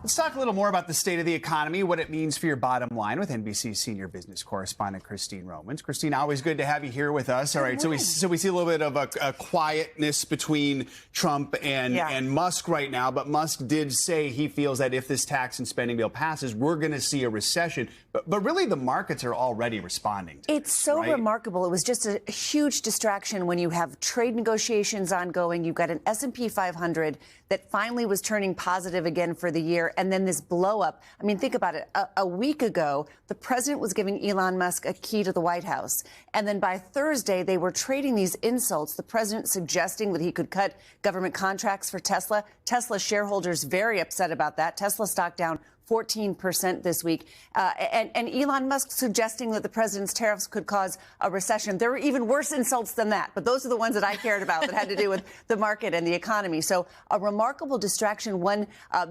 Let's talk a little more about the state of the economy, what it means for your bottom line with NBC senior business correspondent Christine Romans. Christine, always good to have you here with us. All right, so we see a little bit of a quietness between Trump and Musk right now, but Musk did say he feels that if this tax and spending bill passes, we're going to see a recession. But really, the markets are already responding to It's so remarkable. It was just a huge distraction when you have trade negotiations ongoing. You've got an S&P 500 that finally was turning positive again for the year. And then this blow up. I mean, think about it. A week ago, the president was giving Elon Musk a key to the White House. And then by Thursday, they were trading these insults. The president suggesting that he could cut government contracts for Tesla. Tesla shareholders very upset about that. Tesla stock down 14% this week. And Elon Musk suggesting that the president's tariffs could cause a recession. There were even worse insults than that. But those are the ones that I cared about that had to do with the market and the economy. So a remarkable distraction. One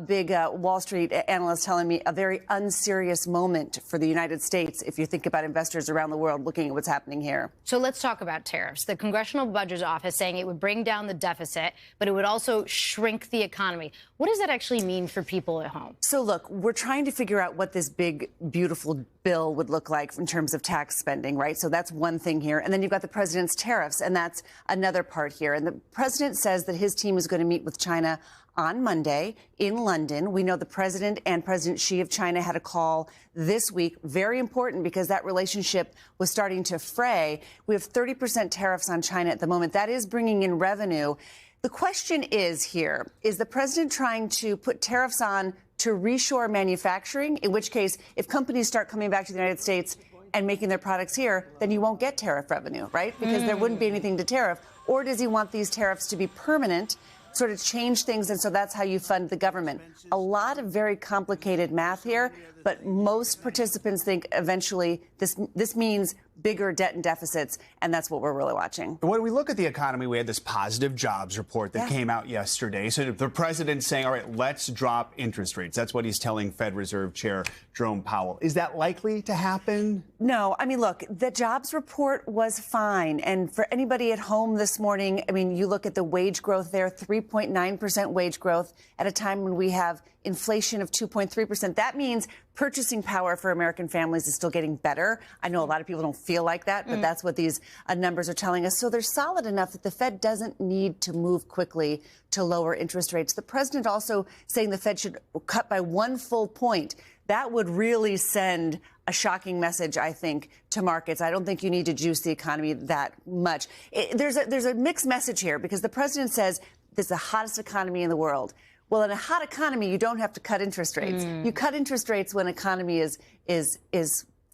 big Wall Street analyst telling me a very unserious moment for the United States if you think about investors around the world looking at what's happening here. So let's talk about tariffs. The Congressional Budget Office saying it would bring down the deficit, but it would also shrink the economy. What does that actually mean for people at home? So look, we're trying to figure out what this big, beautiful bill would look like in terms of tax spending, right? So that's one thing here. And then you've got the president's tariffs, and that's another part here. And the president says that his team is going to meet with China on Monday in London. We know the president and President Xi of China had a call this week. Very important because that relationship was starting to fray. We have 30% tariffs on China at the moment. That is bringing in revenue. The question is here, is the president trying to put tariffs on to reshore manufacturing, in which case, if companies start coming back to the United States and making their products here, then you won't get tariff revenue, right? Because there wouldn't be anything to tariff. Or does he want these tariffs to be permanent, sort of change things, and so that's how you fund the government? A lot of very complicated math here, but most participants think eventually this means bigger debt and deficits, and that's what we're really watching. When we look at the economy, we had this positive jobs report that came out yesterday. So the president's saying, all right, let's drop interest rates. That's what he's telling Fed Reserve Chair Jerome Powell. Is that likely to happen? No. I mean, look, the jobs report was fine. And for anybody at home this morning, I mean, you look at the wage growth there, 3.9% wage growth at a time when we have inflation of 2.3%. That means purchasing power for American families is still getting better. I know a lot of people don't feel like that, but that's what these numbers are telling us. So they're solid enough that the Fed doesn't need to move quickly to lower interest rates. The president also saying the Fed should cut by 1 full point. That would really send a shocking message, I think, to markets. I don't think you need to juice the economy that much. There's a mixed message here because the president says this is the hottest economy in the world. Well, in a hot economy, you don't have to cut interest rates. You cut interest rates when economy is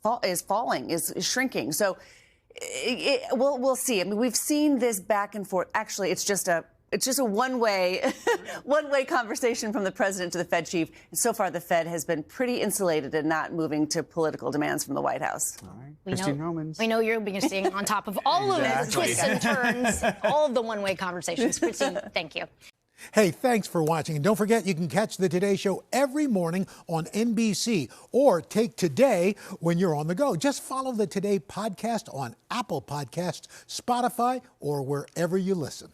falling, is shrinking. So we'll see. I mean, we've seen this back and forth. Actually, it's just a one-way conversation from the president to the Fed chief. And so far, the Fed has been pretty insulated and not moving to political demands from the White House. All right. Christine Romans. We know you're being staying on top of all of the twists and turns, all of the one-way conversations. Christine, thank you. Hey, thanks for watching. And don't forget, you can catch the Today Show every morning on NBC or take Today when you're on the go. Just follow the Today podcast on Apple Podcasts, Spotify, or wherever you listen.